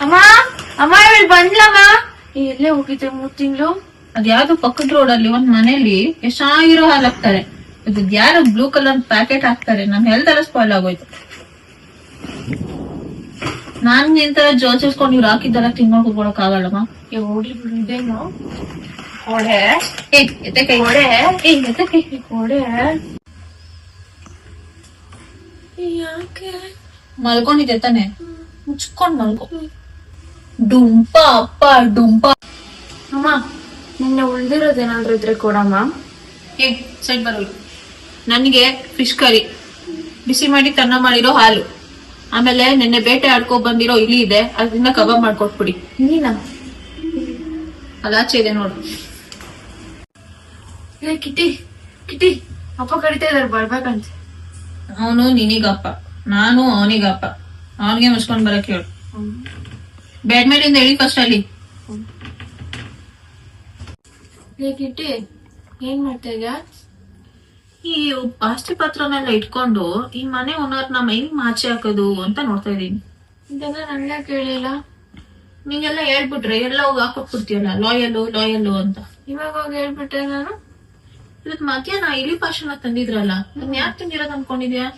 ಅಮ್ಮ ಅಮ್ಮ ಇವಳು ಬಂದ್ಲಮ್ಮ. ಎಲ್ಲೇ ಹೋಗಿದ್ದೆ 3 ತಿಂಗಳು? ಅದ್ಯಾವ್ದು ಪಕ್ಕದ ರೋಡ್ ಅಲ್ಲಿ ಒಂದ್ ಮನೇಲಿ ಎಷ್ಟ್ ಚೆನ್ನಾಗಿರೋ ಹಾಲ್ ಹಾಕ್ತಾರೆ. ಇದು ಯಾರು ಬ್ಲೂ ಕಲರ್ ಪ್ಯಾಕೆಟ್ ಹಾಕ್ತಾರೆ. ನಮ್ ಹೆಲ್ತ್ ಎಲ್ಲ ಸ್ಪಾಯ್ಲ್ ಆಗೋಯ್ತು. ನಾನ್ ನಿಂತರ ಜೋಚಿಸ್ಕೊಂಡು ಇವ್ರು ಹಾಕಿದ್ದೆಲ್ಲ ತಿನ್ನೋಕ್ ಹೋಗ್ಕೊಳಕ್ ಆಗಲ್ಲಮ್ಮ. ಹೋಗ್ಲಿ ಬಿಡೇನು ಕೊಡೆ ಎತ್ತೆ ಕೈ ಕೊಡೆ ಎತ್ತೆ ಕೈ ಕೊಡೆ. ಯಾಕೆ ಮಲ್ಕೊಂಡಿದ್ದೆ ತಾನೆ, ಮುಚ್ಕೊಂಡ್ ಮಲ್ಕೊ. ಡುಂಪ ಅಪ್ಪ ಡುಂಪ. ಅಮ್ಮ ನಿನ್ನೆ ಉಳ್ದಿರೋದೇನಾದ್ರು ಇದ್ರೆ ಕೊಡಮ್ಮ. ಸೈಡ್ ಬರೋದು. ನನಗೆ ಫಿಶ್ ಕರಿ, ಬಿಸಿ ಮಾಡಿ ತನ್ನ ಮಾಡಿರೋ ಹಾಲು, ಆಮೇಲೆ ನಿನ್ನೆ ಬೇಟೆ ಆಡ್ಕೊ ಬಂದಿರೋ ಇಲಿ ಇದೆ, ಅದನ್ನ ಕಬಾಬ್ ಮಾಡ್ಕೊಟ್ಬಿಡಿ. ನೀನಾ? ಅದಾಚೆ ಇದೆ ನೋಡು. ಕಿಟಿ ಕಿಟಿ ಅಪ್ಪ ಕರಿತಾ ಇದಾರೆ ಬರ್ಬೇಕಂತ. ಅವನು ನಿನಗಪ್ಪ, ನಾನು ಅವನಿಗಪ್ಪ. ಅವನಿಗೆ ಮುಚ್ಕೊಂಡ್ ಬರಕ್ ಹೇಳು. ಬೆಡ್ ಮೇಲಿಂದ ಹೇಳಿ ಫಸ್ಟ್ ಅಲ್ಲಿ. ಕಿಟಿ ಏನ್ ಮಾಡ್ತಾ ಇದ್ಯಾ? ಈ ಆಸ್ತಿ ಪತ್ರನೆಲ್ಲ ಇಟ್ಕೊಂಡು ಈ ಮನೆ ಓನರ್ ನಮ್ಮ ಹೆಂಗ್ ಆಚೆ ಹಾಕೋದು ಅಂತ ನೋಡ್ತಾ ಇದೀನಿ. ಇದೆಲ್ಲ ನನ್ನ ಕೇಳಿಲ್ಲ. ನಿಂಗೆಲ್ಲ ಹೇಳ್ಬಿಟ್ರೆ ಎಲ್ಲ ಹೋಗಿ ಹಾಕೊಟ್ಬಿಡ್ತೀಯಲ್ಲ, ಲಾಯಲ್ಲು ಅಂತ. ಇವಾಗ ಹೋಗಿ ಹೇಳ್ಬಿಟ್ಟೆ ನಾನು. ಇವತ್ ಮಧ್ಯಾಹ್ನ ಇಲಿ ಪಾಷಣ ತಂದಿದ್ರಲ್ಲ, ಅದನ್ನ ಯಾಕೆ ತಿಂದಿರೋದು ಅನ್ಕೊಂಡಿದ್ಯಾ?